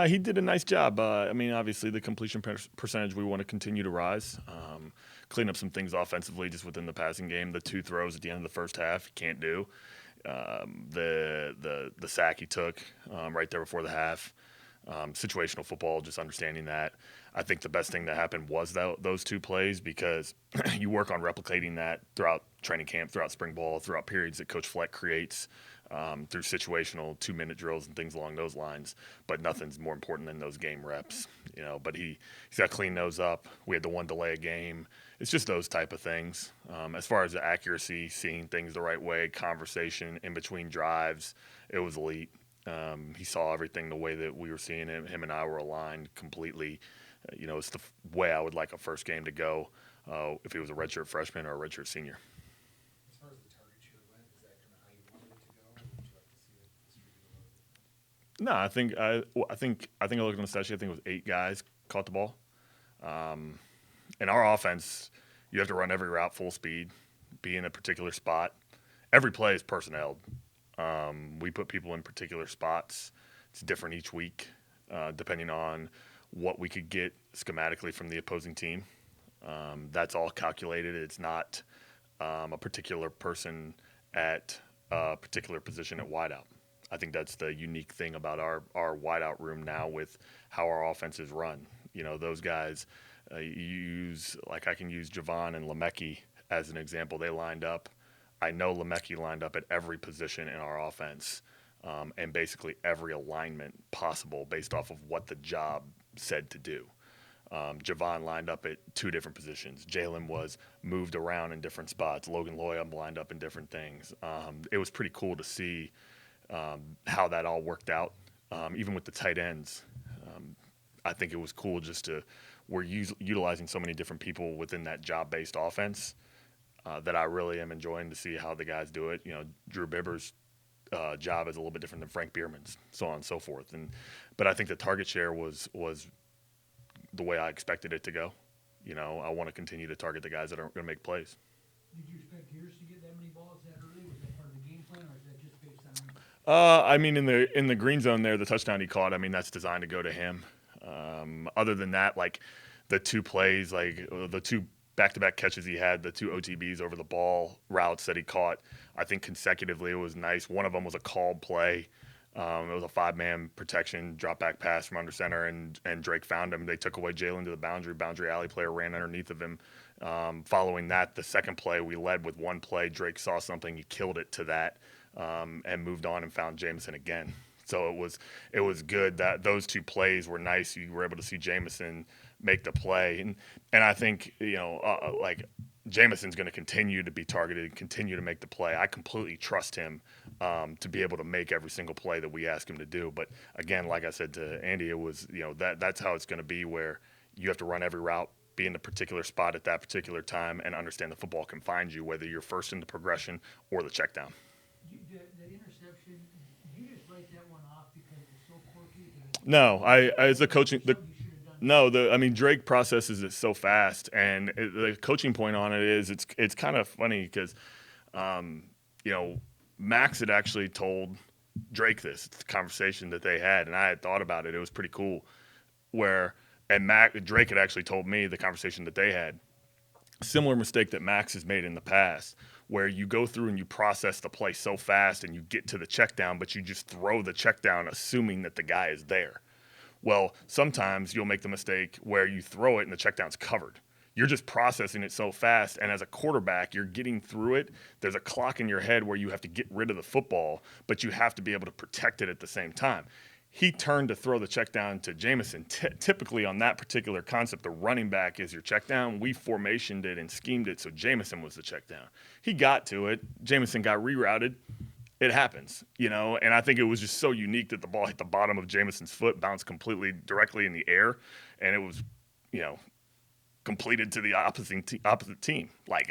He did a nice job. I mean, obviously, the completion percentage we want to continue to rise. Clean up some things offensively just within the passing game. The two throws at the end of the first half, he can't do. The sack he took right there before the half. Situational football, just understanding that. I think the best thing that happened was those two plays because you work on replicating that throughout training camp, throughout spring ball, throughout periods that Coach Fleck creates through situational 2-minute drills and things along those lines. But nothing's more important than those game reps, you know. But he's got to clean those up. We had the one delay a game. It's just those type of things. As far as the accuracy, seeing things the right way, conversation in between drives, it was elite. He saw everything the way that we were seeing him. Him and I were aligned completely. You know, it's the way I would like a first game to go if he was a redshirt freshman or a redshirt senior. As far as the target share went, is that kind of how you wanted it to go, or would you like to see it distributed a little bit? No, I think I looked on the stat sheet. I think it was 8 guys caught the ball. In our offense, you have to run every route full speed, be in a particular spot. Every play is personnel. We put people in particular spots. It's different each week, depending on what we could get schematically from the opposing team. That's all calculated. It's not a particular person at a particular position at wideout. I think that's the unique thing about our wideout room now with how our offense is run. You know, those guys use, like I can use Javon and Lemecki as an example. They lined up. I know Lemecki lined up at every position in our offense and basically every alignment possible based off of what the job said to do. Javon lined up at 2 different positions. Jalen was moved around in different spots. Logan Loya lined up in different things. It was pretty cool to see how that all worked out, even with the tight ends. I think it was cool just to we're utilizing so many different people within that job-based offense that I really am enjoying to see how the guys do it. You know, Drew Bibber's job is a little bit different than Frank Bierman's, so on and so forth. But I think the target share was the way I expected it to go. You know, I want to continue to target the guys that are going to make plays. Did you expect Gears to get that many balls that early? Was that part of the game plan, or is that just based on? I mean, in the green zone there, the touchdown he caught, I mean, that's designed to go to him. Other than that, like the 2 plays, like the 2 back-to-back catches he had, the 2 OTBs over the ball routes that he caught, I think consecutively it was nice. One of them was a called play. It was a 5-man protection, drop back pass from under center, and Drake found him. They took away Jalen to the boundary. Boundary alley player ran underneath of him. Following that, the second play, we led with 1 play. Drake saw something, he killed it to that, and moved on and found Jameson again. So it was good that those 2 plays were nice. You were able to see Jameson make the play, and I think like Jameson's going to continue to be targeted and continue to make the play. I completely trust him to be able to make every single play that we ask him to do. But again, like I said to Andy, it was that's how it's going to be, where you have to run every route, be in the particular spot at that particular time, and understand the football can find you, whether you're first in the progression or the check down. The interception, did you just write that one off because it was so quirky? No, I as a coaching the Something you should have done. no the I mean Drake processes it so fast, and the coaching point on it is it's kind of funny because you know Max had actually told Drake this. It's a conversation that they had, and I had thought about it. It was pretty cool. Where and Drake had actually told me the conversation that they had. Similar mistake that Max has made in the past, where you go through and you process the play so fast and you get to the check down, but you just throw the check down assuming that the guy is there. Well, sometimes you'll make the mistake where you throw it and the check down's covered. You're just processing it so fast, and as a quarterback, you're getting through it. There's a clock in your head where you have to get rid of the football, but you have to be able to protect it at the same time. He turned to throw the check down to Jameson. Typically, on that particular concept, the running back is your check down. We formationed it and schemed it so Jameson was the check down. He got to it. Jameson got rerouted. It happens, and I think it was just so unique that the ball hit the bottom of Jameson's foot, bounced completely directly in the air, and it was, completed to the opposite team. Like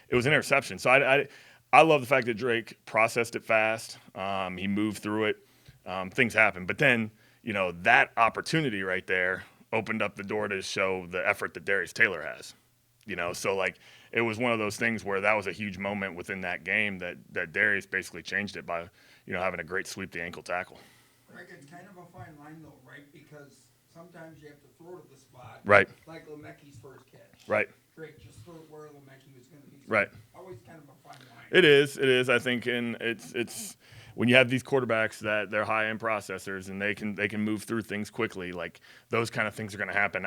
it was an interception. So I love the fact that Drake processed it fast. He moved through it. Things happen, but then that opportunity right there opened up the door to show the effort that Darius Taylor has. So like it was one of those things where that was a huge moment within that game that Darius basically changed it by having a great sweep the ankle tackle. Craig, it's kind of a fine line though, right? Because sometimes you have to throw to the spot. Right. Like Lemecky's first catch. Right. Drake just threw it where Lemecky was going to be. So Right. always kind of a fine line. It is. I think, and it's when you have these quarterbacks that they're high end processors and they can move through things quickly. Like those kind of things are going to happen.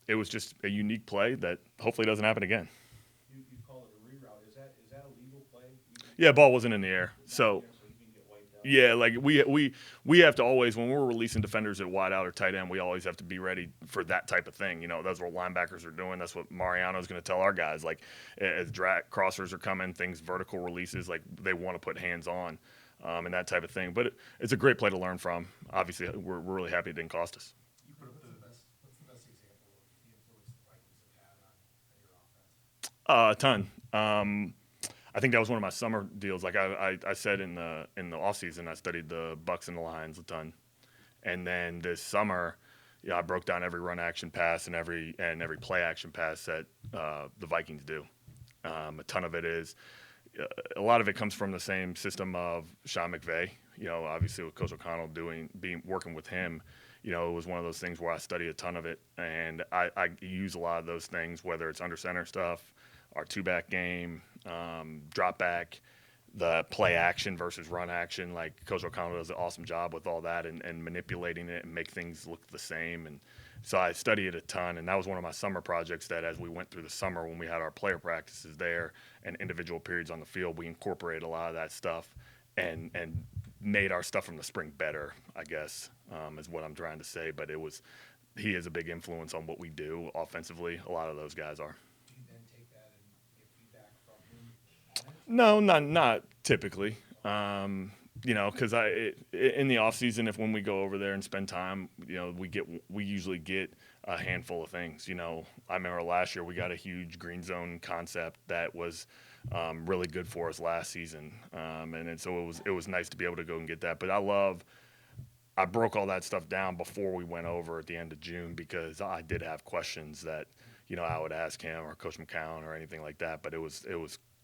It was just a unique play that hopefully doesn't happen again. You call it a reroute. Is that a legal play? Yeah, ball wasn't in the air, so. He can get wiped out. Yeah, like we have to always, when we're releasing defenders at wide out or tight end, we always have to be ready for that type of thing. You know, that's what linebackers are doing. That's what Mariano's going to tell our guys. Like as drag crossers are coming, things vertical releases, like they want to put hands on, and that type of thing. But it's a great play to learn from. Obviously, we're really happy it didn't cost us. What's the best example of the influence the Vikings have had on your offense? A ton. I think that was one of my summer deals. Like I said in the off season, I studied the Bucks and the Lions a ton, and then this summer, I broke down every run action pass and every play action pass that the Vikings do. A ton of it is, a lot of it comes from the same system of Sean McVay. You know, obviously with Coach O'Connell working with him. You know, it was one of those things where I study a ton of it, and I use a lot of those things, whether it's under center stuff, our two-back game, drop back, the play action versus run action. Like Coach O'Connell does an awesome job with all that and manipulating it and make things look the same. And so I study it a ton, and that was one of my summer projects that as we went through the summer when we had our player practices there and individual periods on the field, we incorporated a lot of that stuff and made our stuff from the spring better, I guess, is what I'm trying to say. But he is a big influence on what we do offensively. A lot of those guys are. Do you then take that and get feedback from him on it? No, not typically. You know, because in the off season, when we go over there and spend time, you know, we usually get a handful of things. You know, I remember last year we got a huge green zone concept that was really good for us last season, and so it was nice to be able to go and get that. But I broke all that stuff down before we went over at the end of June because I did have questions that, you know, I would ask him or Coach McCown or anything like that. But it was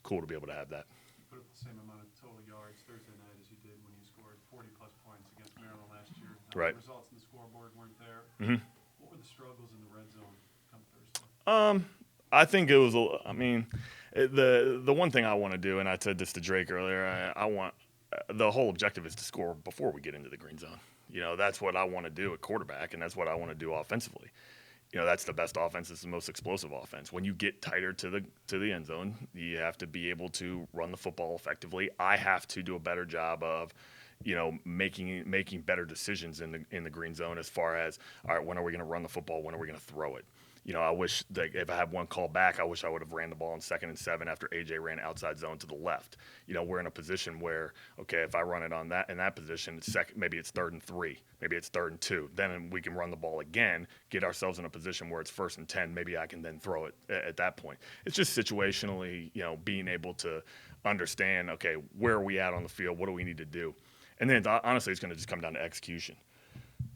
cool to be able to have that. You put up the same amount of total yards Thursday night as you did when you scored 40-plus points against Maryland last year. Right. The results in the scoreboard weren't there. Mm-hmm. What were the struggles in the red zone come Thursday? I think it was. The one thing I want to do, and I said this to Drake earlier. I want the whole objective is to score before we get into the green zone. You know, that's what I want to do at quarterback, and that's what I want to do offensively. You know, that's the best offense. It's the most explosive offense. When you get tighter to the end zone, you have to be able to run the football effectively. I have to do a better job of, you know, making better decisions in the green zone as far as, all right, when are we going to run the football? When are we going to throw it? You know, I wish that if I had one call back, I wish I would have ran the ball in 2nd and 7 after AJ ran outside zone to the left. You know, we're in a position where, okay, if I run it in that position, it's maybe it's 3rd and 3, maybe it's 3rd and 2. Then we can run the ball again, get ourselves in a position where it's 1st and 10. Maybe I can then throw it at that point. It's just situationally, you know, being able to understand, okay, where are we at on the field? What do we need to do? And then honestly, it's going to just come down to execution.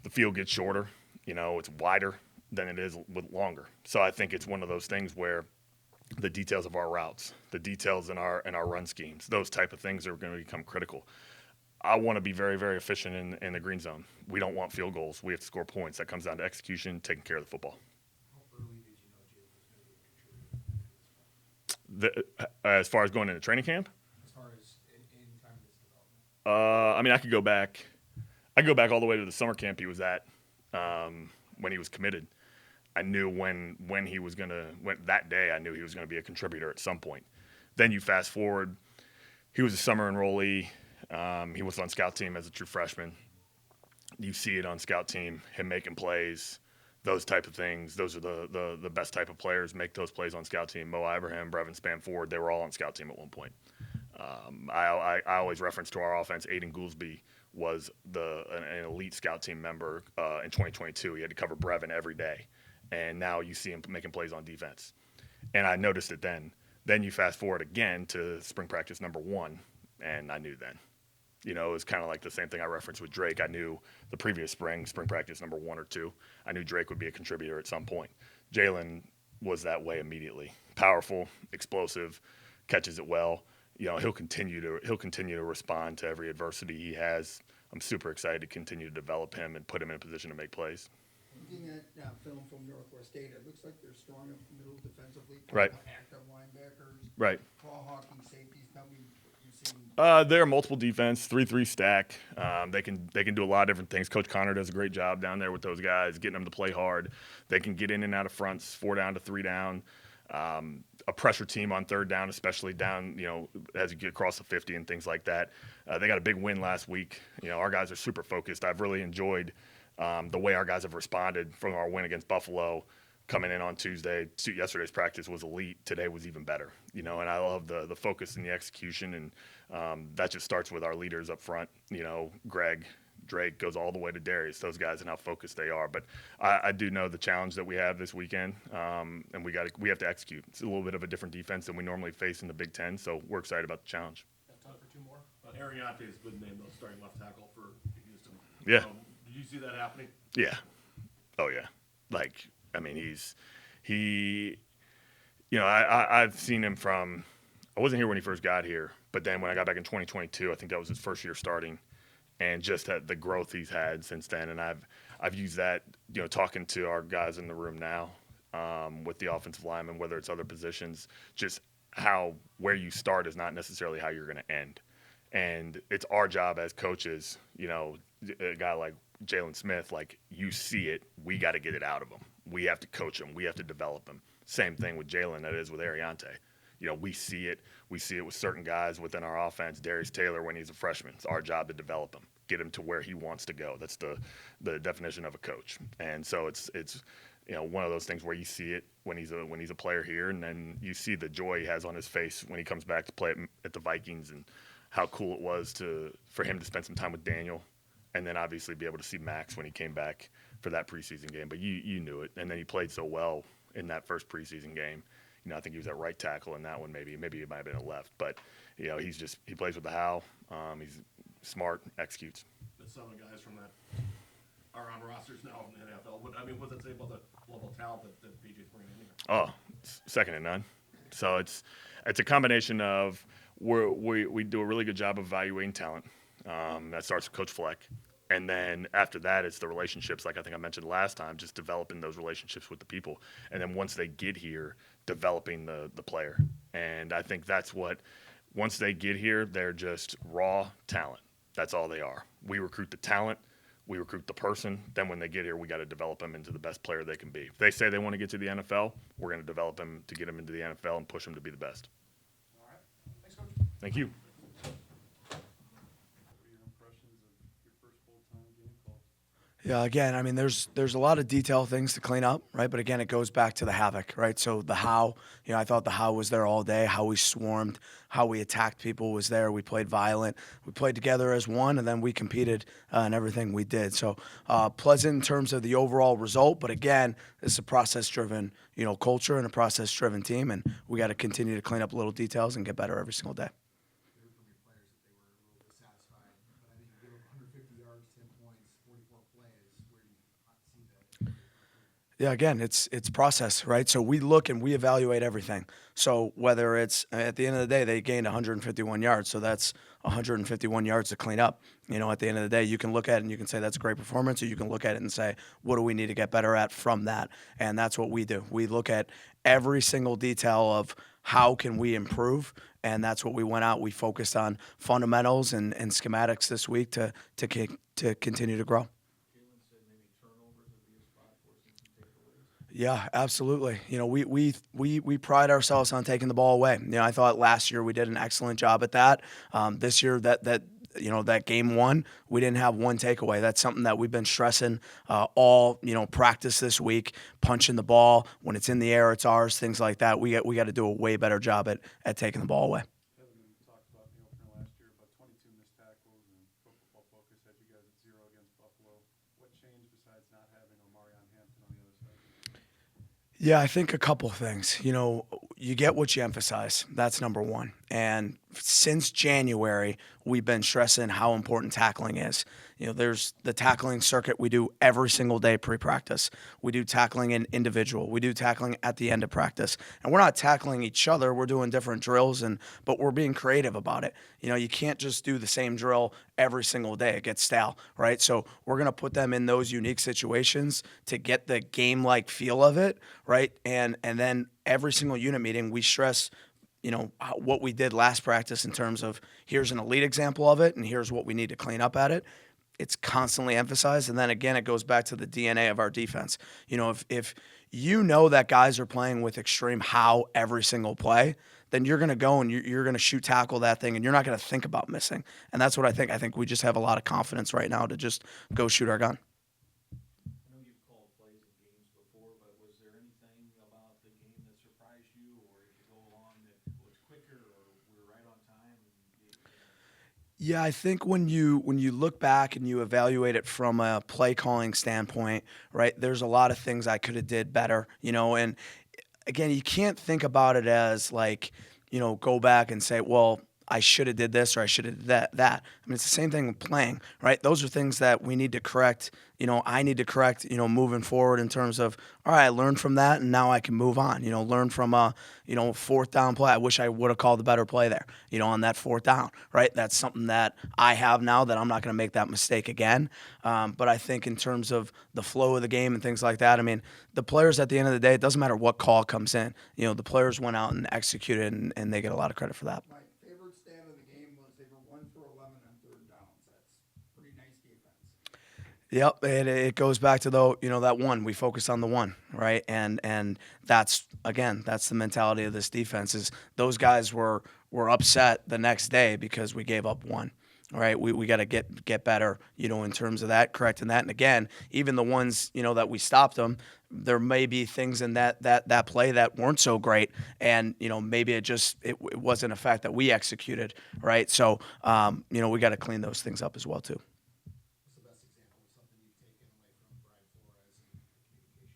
The field gets shorter, you know, it's wider than it is with longer. So I think it's one of those things where the details of our routes, the details in our run schemes, those type of things are going to become critical. I want to be very, very efficient in the green zone. We don't want field goals. We have to score points. That comes down to execution, taking care of the football. How early did you know Jalen was going to be a contributor at this point? As far as going into training camp, As far as in time of this development? I mean, I could go back all the way to the summer camp he was at when he was committed. I knew when that day I knew he was going to be a contributor at some point. Then you fast forward, he was a summer enrollee. He was on scout team as a true freshman. You see it on scout team, him making plays, those type of things. Those are the best type of players make those plays on scout team. Mo Ibrahim, Brevin Spanford, they were all on scout team at one point. I always reference to our offense, Aiden Goolsby was an elite scout team member in 2022. He had to cover Brevin every day. And now you see him making plays on defense. And I noticed it then. Then you fast forward again to spring practice number 1, and I knew then. You know, it was kind of like the same thing I referenced with Drake. I knew the previous spring practice number 1 or 2, I knew Drake would be a contributor at some point. Jalen was that way immediately. Powerful, explosive, catches it well. You know, he'll continue to respond to every adversity he has I'm super excited to continue to develop him and put him in a position to make plays. Looking at film from Northwest State, it looks like they're strong up middle defensively. Right. Active linebackers. Right. Ball hawking safeties. Tell me what you've seen. They're multiple defense, 3-3 stack. They can do a lot of different things. Coach Connor does a great job down there with those guys, getting them to play hard. They can get in and out of fronts, 4 down to 3 down. A pressure team on 3rd down, especially down, as you get across the 50 and things like that. They got a big win last week. Our guys are super focused. I've really enjoyed the way our guys have responded from our win against Buffalo. Coming in on Tuesday, yesterday's practice was elite. Today was even better, and I love the focus and the execution, and that just starts with our leaders up front. Greg, Drake goes all the way to Darius, those guys, and how focused they are. But I do know the challenge that we have this weekend, and we have to execute. It's a little bit of a different defense than we normally face in the Big Ten, so we're excited about the challenge. Have time for 2 more? Ariante is a good name, though, starting left tackle for Houston. Yeah. Did you see that happening? Yeah. Oh yeah. I've seen him from. I wasn't here when he first got here, but then when I got back in 2022, I think that was his first year starting, and just the growth he's had since then. And I've used that, talking to our guys in the room now, with the offensive linemen, whether it's other positions, just where you start is not necessarily how you're going to end. And it's our job as coaches, a guy like Jalen Smith, like, you see it, we got to get it out of him. We have to coach him. We have to develop him. Same thing with Jalen that is with Ariante. We see it. We see it with certain guys within our offense. Darius Taylor, when he's a freshman, it's our job to develop him, get him to where he wants to go. That's the definition of a coach. And so it's one of those things where you see it when he's a player here, and then you see the joy he has on his face when he comes back to play at the Vikings, and how cool it was for him to spend some time with Daniel, and then obviously be able to see Max when he came back for that preseason game. But you knew it, and then he played so well in that first preseason game. I think he was at right tackle in that one. Maybe he might have been at left, but he plays with the how. He's smart, executes. But some of the guys from that are on rosters now in the NFL. What does that say about the level of talent that BJ's bringing in here? Oh, second to none. So it's a combination of we do a really good job of evaluating talent. That starts with Coach Fleck. And then after that, it's the relationships, like I think I mentioned last time, just developing those relationships with the people. And then once they get here, developing the player. And I think that's once they get here, they're just raw talent. That's all they are. We recruit the talent. We recruit the person. Then when they get here, we got to develop them into the best player they can be. If they say they want to get to the NFL, we're going to develop them to get them into the NFL and push them to be the best. All right. Thanks, Coach. Thank you. What are your impressions of your first full-time game call? Yeah, again, I mean, there's a lot of detail things to clean up, right? But again, it goes back to the havoc, right? So the how, I thought the how was there all day, how we swarmed, how we attacked people was there. We played violent. We played together as one, and then we competed in everything we did. So pleasant in terms of the overall result. But again, it's a process-driven, culture and a process-driven team, and we got to continue to clean up little details and get better every single day. Heard from your players that they were a little dissatisfied, but I think you give up 150 yards, 10 points, 44 plays. Where do you see that? Yeah, again, it's process, right? So we look and we evaluate everything. So whether it's at the end of the day, they gained 151 yards, so that's 151 yards to clean up. At the end of the day, you can look at it and you can say that's a great performance, or you can look at it and say, what do we need to get better at from that? And that's what we do. We look at every single detail of how can we improve, and that's what we went out. We focused on fundamentals and schematics this week to continue to grow. Yeah, absolutely. We pride ourselves on taking the ball away. I thought last year we did an excellent job at that. This year that game one, we didn't have one takeaway. That's something that we've been stressing all practice this week. Punching the ball when it's in the air, it's ours. Things like that. We got to do a way better job at taking the ball away. Kevin, we talked about the opener last year, but 22 missed tackles, and Pro Football Focus had you guys at 0 against Buffalo. What changed besides not having Omarion Hampton on the other side? Yeah, I think a couple things. You get what you emphasize. That's number one. And since January, we've been stressing how important tackling is. There's the tackling circuit we do every single day pre-practice. We do tackling in individual. We do tackling at the end of practice. And we're not tackling each other. We're doing different drills, but we're being creative about it. You can't just do the same drill every single day. It gets stale, right? So we're going to put them in those unique situations to get the game-like feel of it, right? And then every single unit meeting, we stress what we did last practice in terms of here's an elite example of it and here's what we need to clean up at it. It's constantly emphasized. And then again, it goes back to the DNA of our defense. If that guys are playing with extreme how every single play, then you're going to go and you're going to shoot tackle that thing and you're not going to think about missing. And that's what I think. I think we just have a lot of confidence right now to just go shoot our gun. I know you've called plays in games before, but was there anything about the game that surprised you, or as you go along that was quicker, or we were right on time? Yeah, I think when you look back and you evaluate it from a play calling standpoint, right? There's a lot of things I could have did better, and again, you can't think about it as like, go back and say, well, I should have did this or I should have did that. I mean, it's the same thing with playing, right? Those are things that we need to correct. I need to correct, moving forward in terms of, all right, I learned from that and now I can move on, learn from a, fourth down play. I wish I would have called a better play there, on that fourth down, right? That's something that I have now that I'm not going to make that mistake again. But I think in terms of the flow of the game and things like that, I mean, the players at the end of the day, it doesn't matter what call comes in. The players went out and executed and they get a lot of credit for that. My favorite stat of the game was they were 1 for 11 on third downs. That's pretty nice defense. Yep, it goes back to that one. We focus on the one, right? And that's the mentality of this defense. Is those guys were upset the next day because we gave up one. Right, we got to get better, in terms of that, correcting that. And again, even the ones that we stopped them, there may be things in that play that weren't so great, and maybe it wasn't a fact that we executed, right? So we got to clean those things up as well too. What's the best example of something you've taken away from Brian Flores and the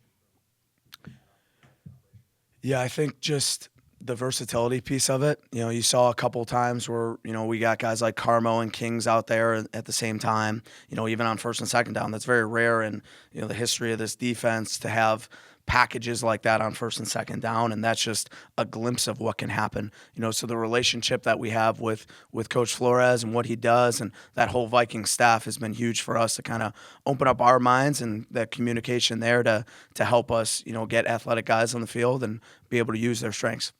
communication from that operation? Yeah, I think just the versatility piece of it. You saw a couple times where, we got guys like Carmo and Kings out there at the same time, even on first and second down. That's very rare in, the history of this defense to have packages like that on first and second down, and that's just a glimpse of what can happen. So the relationship that we have with Coach Flores and what he does and that whole Viking staff has been huge for us to kind of open up our minds and that communication there to help us, get athletic guys on the field and be able to use their strengths.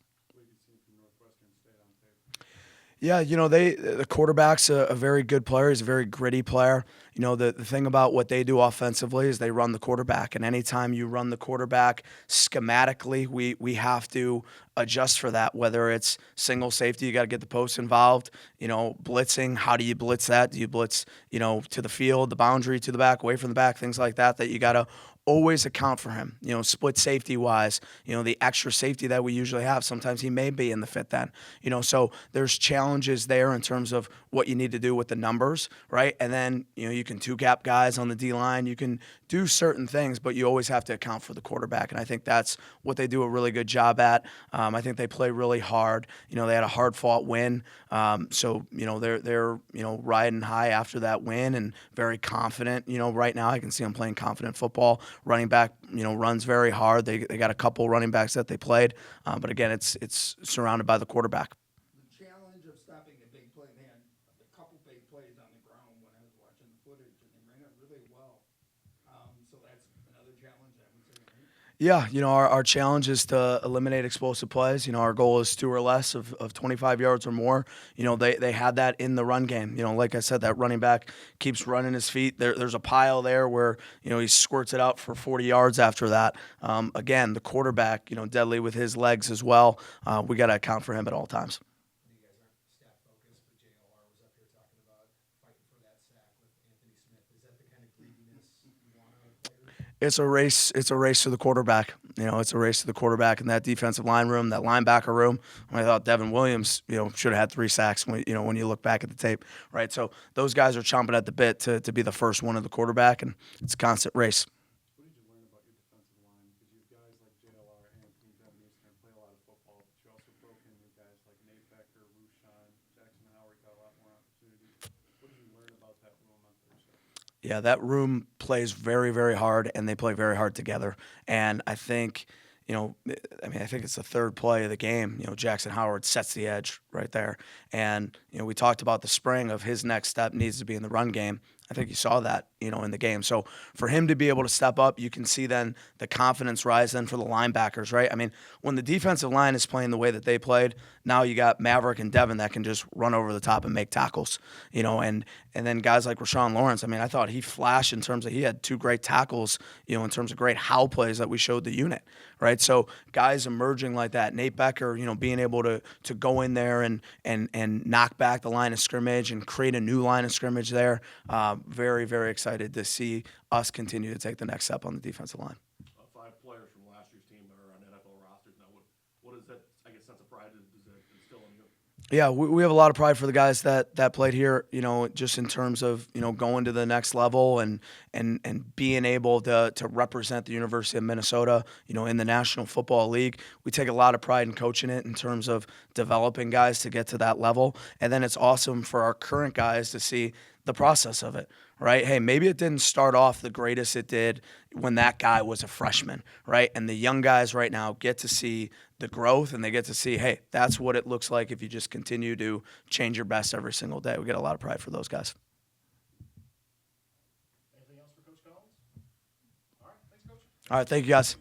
Yeah, the quarterback's a very good player. He's a very gritty player. The thing about what they do offensively is they run the quarterback. And anytime you run the quarterback schematically, we have to adjust for that, whether it's single safety, you got to get the post involved, blitzing, how do you blitz that? Do you blitz, to the field, the boundary, to the back, away from the back, things like that you got to always account for him, split safety wise, the extra safety that we usually have. Sometimes he may be in the fit then, so there's challenges there in terms of what you need to do with the numbers, right? And then, you can two gap guys on the D line, you can do certain things, but you always have to account for the quarterback. And I think that's what they do a really good job at. I think they play really hard. They had a hard fought win. So, they're riding high after that win and very confident, right now I can see them playing confident football. Running back, runs very hard. They got a couple running backs that they played, but again, it's surrounded by the quarterback. The challenge of stopping a big play, they had a couple big plays on the ground when I was watching the footage, and they ran it really well. So that's another challenge, I would say, right? Yeah, our challenge is to eliminate explosive plays. Our goal is 2 or less of 25 yards or more. They had that in the run game. Like I said, that running back keeps running his feet. There's a pile there where, he squirts it out for 40 yards after that. Again, the quarterback, deadly with his legs as well. We got to account for him at all times. I know you guys aren't stat focused, but JLR was up here talking about fighting for that sack with Anthony Smith. Is that the kind of greediness you want out of players? It's a race. It's a race to the quarterback. It's a race to the quarterback in that defensive line room, that linebacker room. I thought Devin Williams, should have had 3 sacks when you look back at the tape, right? So those guys are chomping at the bit to be the first one of the quarterback, and it's a constant race. What did you learn about your defensive line? Because you have guys like JLR, Anthony, Devin Eastern play a lot of football, but you also broke in with guys like Nate Becker, Rusha, Yeah, that room plays very, very hard, and they play very hard together. And I think, I think it's the third play of the game. Jackson Howard sets the edge right there. And, we talked about the spring of his next step needs to be in the run game. I think you saw that, in the game. So for him to be able to step up, you can see then the confidence rise then for the linebackers, right? I mean, when the defensive line is playing the way that they played, now you got Maverick and Devin that can just run over the top and make tackles, and then guys like Rashawn Lawrence. I mean, I thought he flashed in terms of he had 2 great tackles, in terms of great how plays that we showed the unit, right? So guys emerging like that, Nate Becker, being able to go in there and knock back the line of scrimmage and create a new line of scrimmage there. Very, very excited to see us continue to take the next step on the defensive line. 5 players from last year's team that are on NFL rosters now. What is that, I guess, sense of pride does that instill in you? Yeah, we have a lot of pride for the guys that played here, just in terms of, going to the next level and being able to represent the University of Minnesota, in the National Football League. We take a lot of pride in coaching it in terms of developing guys to get to that level. And then it's awesome for our current guys to see the process of it, right? Hey, maybe it didn't start off the greatest it did when that guy was a freshman, right? And the young guys right now get to see the growth, and they get to see, hey, that's what it looks like if you just continue to change your best every single day. We get a lot of pride for those guys. Anything else for Coach Collins? All right, thanks, Coach. All right, thank you guys.